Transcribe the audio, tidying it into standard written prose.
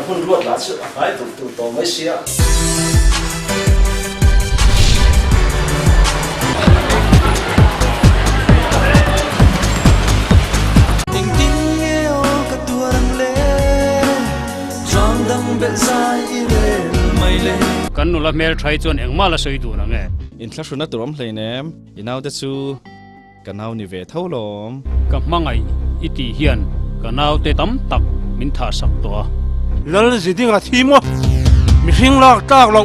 hun ruột lá sự phải tụ tổ mới xía kan nula mer thai chuan engma la soi tu na nge in thla shuna turam hleinem inau te chu kanau ni ve tholom ka mangai iti hian kanau te tam tak min tha sak to lal ziding a thimo mi hring lak tak lo